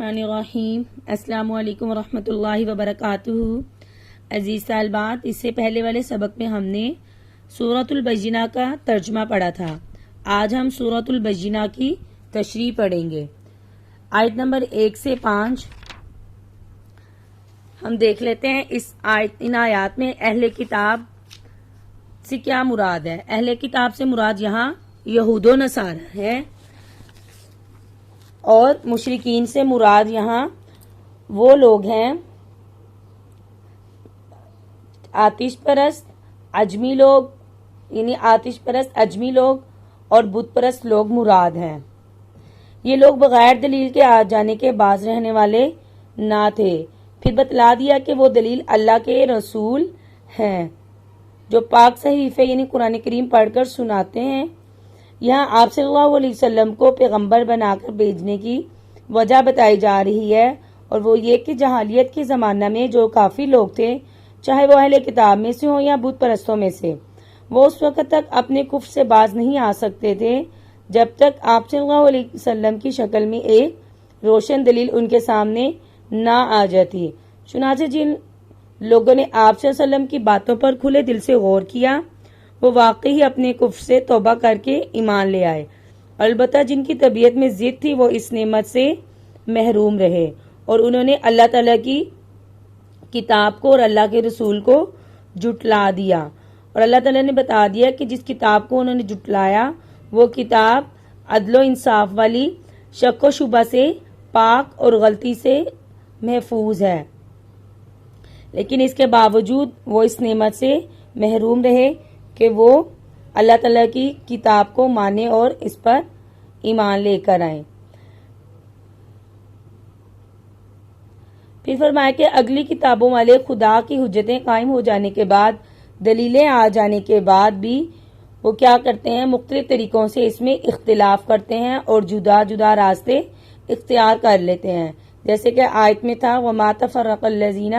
الرحمن الرحیم۔ السلام علیکم ورحمۃ اللہ وبرکاتہ۔ عزیز طالبات، اس سے پہلے والے سبق میں ہم نے سورۃ البینہ کا ترجمہ پڑھا تھا۔ آج ہم سورۃ البینہ کی تشریح پڑھیں گے۔ آیت نمبر 1 سے 5 ہم دیکھ لیتے ہیں۔ ان آیات میں اہل کتاب سے کیا مراد ہے؟ اہل کتاب سے مراد یہاں یہود و نصارہ ہے، اور مشرکین سے مراد یہاں وہ لوگ ہیں آتش پرست اجمی لوگ، یعنی آتش پرست اجمی لوگ اور بت پرست لوگ مراد ہیں۔ یہ لوگ بغیر دلیل کے آ جانے کے باز رہنے والے نہ تھے۔ پھر بتلا دیا کہ وہ دلیل اللہ کے رسول ہیں جو پاک صحیفے یعنی قرآن کریم پڑھ کر سناتے ہیں۔ یہاں آپ صلی اللہ علیہ وسلم کو پیغمبر بنا کر بھیجنے کی وجہ بتائی جا رہی ہے، اور وہ یہ کہ جاہلیت کے زمانہ میں جو کافی لوگ تھے، چاہے وہ اہل کتاب میں سے ہوں یا بت پرستوں میں سے، وہ اس وقت تک اپنے کفر سے باز نہیں آ سکتے تھے جب تک آپ صلی اللہ علیہ وسلم کی شکل میں ایک روشن دلیل ان کے سامنے نہ آ جاتی۔ چنانچہ جن لوگوں نے آپ صلی اللہ علیہ وسلم کی باتوں پر کھلے دل سے غور کیا، وہ واقعی اپنے کفر سے توبہ کر کے ایمان لے آئے۔ البتہ جن کی طبیعت میں ضد تھی وہ اس نعمت سے محروم رہے، اور انہوں نے اللہ تعالیٰ کی کتاب کو اور اللہ کے رسول کو جھٹلا دیا۔ اور اللہ تعالیٰ نے بتا دیا کہ جس کتاب کو انہوں نے جھٹلایا وہ کتاب عدل و انصاف والی، شک و شبہ سے پاک اور غلطی سے محفوظ ہے، لیکن اس کے باوجود وہ اس نعمت سے محروم رہے کہ وہ اللہ تعالیٰ کی کتاب کو مانے اور اس پر ایمان لے کر آئیں۔ پھر فرمایا کہ اگلی کتابوں والے خدا کی حجتیں قائم ہو جانے کے بعد، دلیلیں آ جانے کے بعد بھی وہ کیا کرتے ہیں؟ مختلف طریقوں سے اس میں اختلاف کرتے ہیں اور جدا جدا راستے اختیار کر لیتے ہیں۔ جیسے کہ آیت میں تھا وَمَا تَفَرَّقَ الَّذِينَ،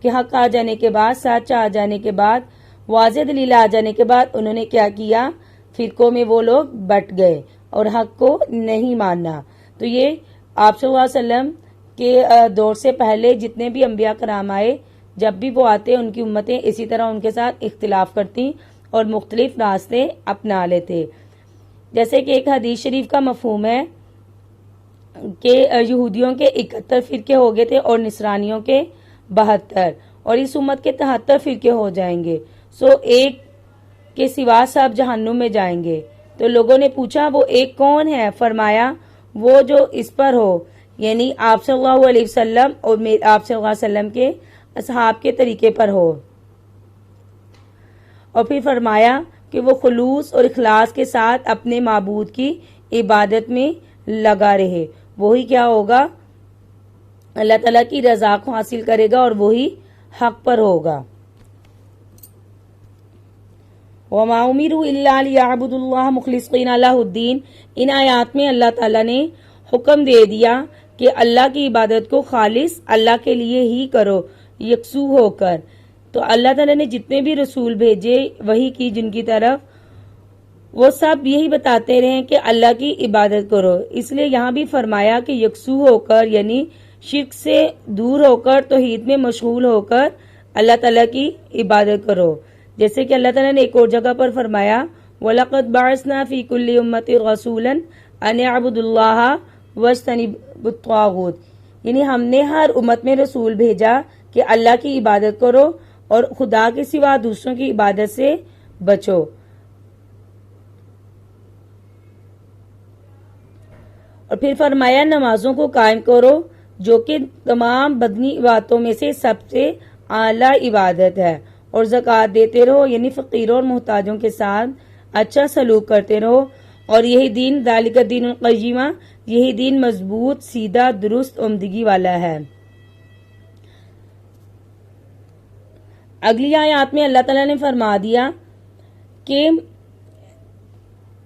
کہ حق آ جانے کے بعد، سچ آ جانے کے بعد، واضح دلیل آ جانے کے بعد انہوں نے کیا کیا؟ فرقوں میں وہ لوگ بٹ گئے اور حق کو نہیں ماننا۔ تو یہ آپ صلی اللہ علیہ وسلم کے دور سے پہلے جتنے بھی انبیاء کرام آئے، جب بھی وہ آتے ان کی امتیں اسی طرح ان کے ساتھ اختلاف کرتی اور مختلف راستے اپنا لیتے۔ جیسے کہ ایک حدیث شریف کا مفہوم ہے کہ یہودیوں کے 71 فرقے ہو گئے تھے اور نصرانیوں کے 72، اور اس امت کے 73 فرقے ہو جائیں گے، سو ایک کے سوا سب جہنم میں جائیں گے۔ تو لوگوں نے پوچھا وہ ایک کون ہے؟ فرمایا وہ جو اس پر ہو، یعنی آپ صلی اللہ علیہ وسلم اور آپ صلی اللہ علیہ وسلم کے اصحاب کے طریقے پر ہو۔ اور پھر فرمایا کہ وہ خلوص اور اخلاص کے ساتھ اپنے معبود کی عبادت میں لگا رہے، وہی کیا ہوگا؟ اللہ تعالیٰ کی رضا کو حاصل کرے گا اور وہی حق پر ہوگا۔ وَمَا أُمِرُوا إِلَّا لِيَعْبُدُوا اللَّهَ مُخْلِصِينَ لَهُ الدِّينَ۔ ان آیات میں اللہ تعالیٰ نے حکم دے دیا کہ اللہ کی عبادت کو خالص اللہ کے لیے ہی کرو، یکسو ہو کر۔ تو اللہ تعالیٰ نے جتنے بھی رسول بھیجے وہی کی جن کی طرف، وہ سب یہی بتاتے رہے کہ اللہ کی عبادت کرو۔ اس لیے یہاں بھی فرمایا کہ یکسو ہو کر، یعنی شرک سے دور ہو کر، توحید میں مشغول ہو کر اللہ تعالیٰ کی عبادت کرو۔ جیسے کہ اللہ تعالیٰ نے ایک اور جگہ پر فرمایا وَلَقَدْ بَعَثْنَا فِي كُلِّ أُمَّةٍ رَسُولًا أَنِ اعْبُدُوا اللَّهَ وَاجْتَنِبُوا الطَّاغُوتَ، یعنی ہم نے ہر امت میں رسول بھیجا کہ اللہ کی عبادت کرو اور خدا کے سوا دوسروں کی عبادت سے بچو۔ اور پھر فرمایا نمازوں کو قائم کرو جو کہ تمام بدنی عبادتوں میں سے سب سے اعلیٰ عبادت ہے، اور زکوٰۃ دیتے رہو، یعنی فقیروں اور محتاجوں کے ساتھ اچھا سلوک کرتے رہو، اور یہی دین ذالک الدین القیمہ، یہی دین مضبوط، سیدھا، درست، عمدگی والا ہے۔ اگلی آیات میں اللہ تعالیٰ نے فرما دیا کہ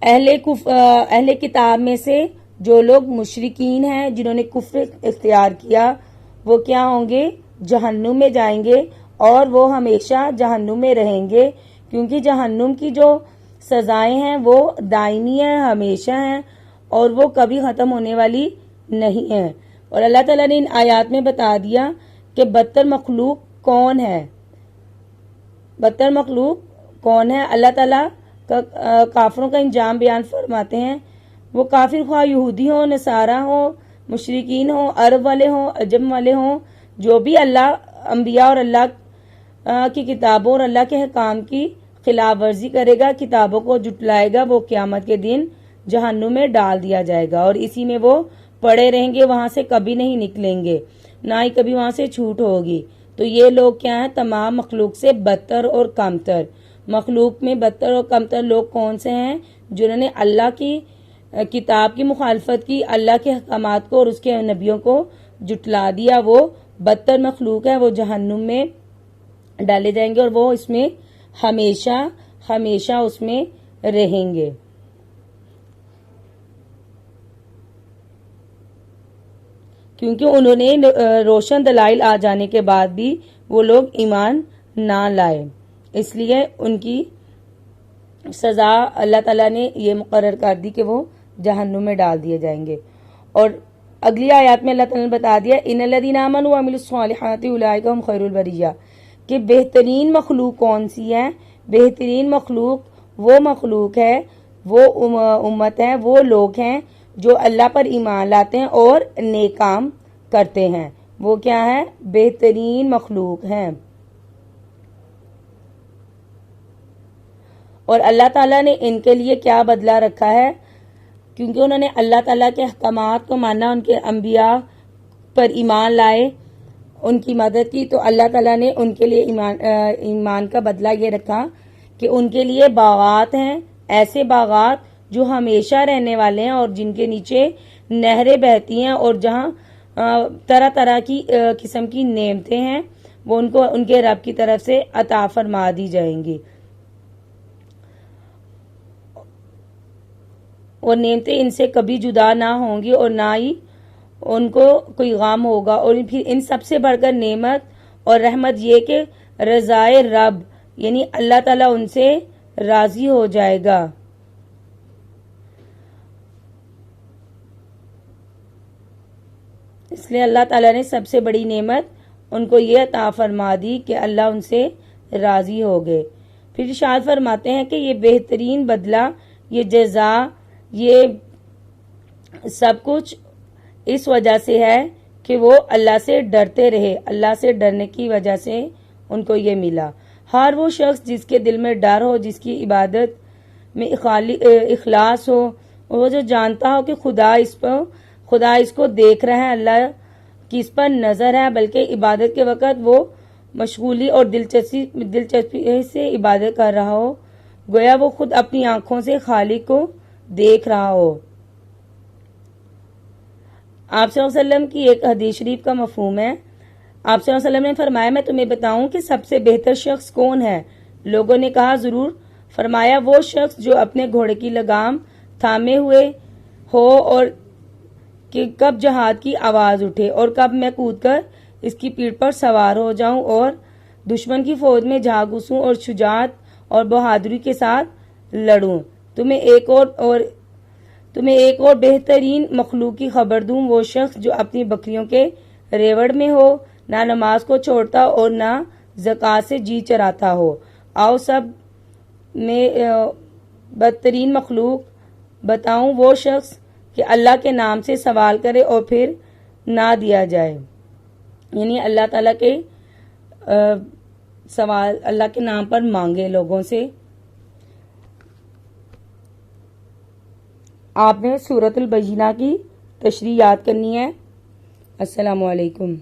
اہل کتاب میں سے جو لوگ مشرکین ہیں جنہوں نے کفر اختیار کیا، وہ کیا ہوں گے؟ جہنم میں جائیں گے، اور وہ ہمیشہ جہنم میں رہیں گے، کیونکہ جہنم کی جو سزائیں ہیں وہ دائمی ہیں، ہمیشہ ہیں، اور وہ کبھی ختم ہونے والی نہیں ہیں۔ اور اللہ تعالیٰ نے ان آیات میں بتا دیا کہ بدتر مخلوق کون ہے، بدتر مخلوق کون ہے۔ اللہ تعالیٰ کا کافروں کا انجام بیان فرماتے ہیں۔ وہ کافر خواہ یہودی ہوں، نصارہ ہوں، مشرکین ہوں، عرب والے ہوں، عجم والے ہوں، جو بھی اللہ، انبیاء اور اللہ کی کتابوں اور اللہ کے حکام کی خلاف ورزی کرے گا، کتابوں کو جھٹلائے گا، وہ قیامت کے دن جہنم میں ڈال دیا جائے گا اور اسی میں وہ پڑے رہیں گے، وہاں سے کبھی نہیں نکلیں گے، نہ ہی کبھی وہاں سے چھوٹ ہوگی۔ تو یہ لوگ کیا ہیں؟ تمام مخلوق سے بدتر اور کمتر۔ مخلوق میں بدتر اور کمتر لوگ کون سے ہیں؟ جنہوں نے اللہ کی کتاب کی مخالفت کی، اللہ کے احکامات کو اور اس کے نبیوں کو جھٹلا دیا، وہ بدتر مخلوق ہے، وہ جہنم میں ڈالے جائیں گے اور وہ اس میں ہمیشہ ہمیشہ اس میں رہیں گے۔ کیونکہ انہوں نے روشن دلائل آ جانے کے بعد بھی وہ لوگ ایمان نہ لائے، اس لیے ان کی سزا اللہ تعالیٰ نے یہ مقرر کر دی کہ وہ جہنم میں ڈال دیے جائیں گے۔ اور اگلی آیات میں اللہ تعالیٰ نے بتا دیا ان الذین آمنوا وعملوا الصالحات اولئک هم خیر البریہ، کہ بہترین مخلوق کون سی ہے؟ بہترین مخلوق وہ مخلوق ہے، وہ امت ہے، وہ لوگ ہیں جو اللہ پر ایمان لاتے ہیں اور نیک کام کرتے ہیں۔ وہ کیا ہے؟ بہترین مخلوق ہیں۔ اور اللہ تعالیٰ نے ان کے لیے کیا بدلہ رکھا ہے؟ کیونکہ انہوں نے اللہ تعالیٰ کے احکامات کو مانا، ان کے انبیاء پر ایمان لائے، ان کی مدد کی، تو اللہ تعالیٰ نے ان کے لیے ایمان کا بدلہ یہ رکھا کہ ان کے لیے باغات ہیں، ایسے باغات جو ہمیشہ رہنے والے ہیں اور جن کے نیچے نہریں بہتی ہیں اور جہاں طرح طرح کی قسم کی نعمتیں ہیں، وہ ان کو ان کے رب کی طرف سے عطا فرما دی جائیں گی، اور نعمتیں ان سے کبھی جدا نہ ہوں گی اور نہ ہی ان کو کوئی غم ہوگا۔ اور پھر ان سب سے بڑھ کر نعمت اور رحمت یہ کہ رضائے رب، یعنی اللہ تعالیٰ ان سے راضی ہو جائے گا۔ اس لیے اللہ تعالیٰ نے سب سے بڑی نعمت ان کو یہ عطا فرما دی کہ اللہ ان سے راضی ہو گئے۔ پھر ارشاد فرماتے ہیں کہ یہ بہترین بدلہ، یہ جزا، یہ سب کچھ اس وجہ سے ہے کہ وہ اللہ سے ڈرتے رہے، اللہ سے ڈرنے کی وجہ سے ان کو یہ ملا۔ ہر وہ شخص جس کے دل میں ڈر ہو، جس کی عبادت میں اخلاص ہو، وہ جو جانتا ہو کہ خدا اس کو دیکھ رہا ہے، اللہ کی اس پر نظر ہے، بلکہ عبادت کے وقت وہ مشغولی اور دلچسپی سے عبادت کر رہا ہو، گویا وہ خود اپنی آنکھوں سے خالق کو دیکھ رہا ہو۔ آپ صلی اللہ علیہ وسلم کی ایک حدیث شریف کا مفہوم ہے، آپ صلی اللہ علیہ وسلم نے فرمایا میں تمہیں بتاؤں کہ سب سے بہتر شخص کون ہے؟ لوگوں نے کہا ضرور۔ فرمایا وہ شخص جو اپنے گھوڑے کی لگام تھامے ہوئے ہو اور کہ کب جہاد کی آواز اٹھے اور کب میں کود کر اس کی پیٹھ پر سوار ہو جاؤں اور دشمن کی فوج میں جا گھسوں اور شجاعت اور بہادری کے ساتھ لڑوں۔ تمہیں ایک اور بہترین مخلوق کی خبر دوں، وہ شخص جو اپنی بکریوں کے ریوڑ میں ہو، نہ نماز کو چھوڑتا اور نہ زکوٰۃ سے جی چراتا ہو۔ آؤ سب میں بدترین مخلوق بتاؤں، وہ شخص کہ اللہ کے نام سے سوال کرے اور پھر نہ دیا جائے، یعنی اللہ تعالیٰ کے سوال اللہ کے نام پر مانگے لوگوں سے۔ آپ نے سورۃ البینہ کی تشریح یاد کرنی ہے۔ السلام علیکم۔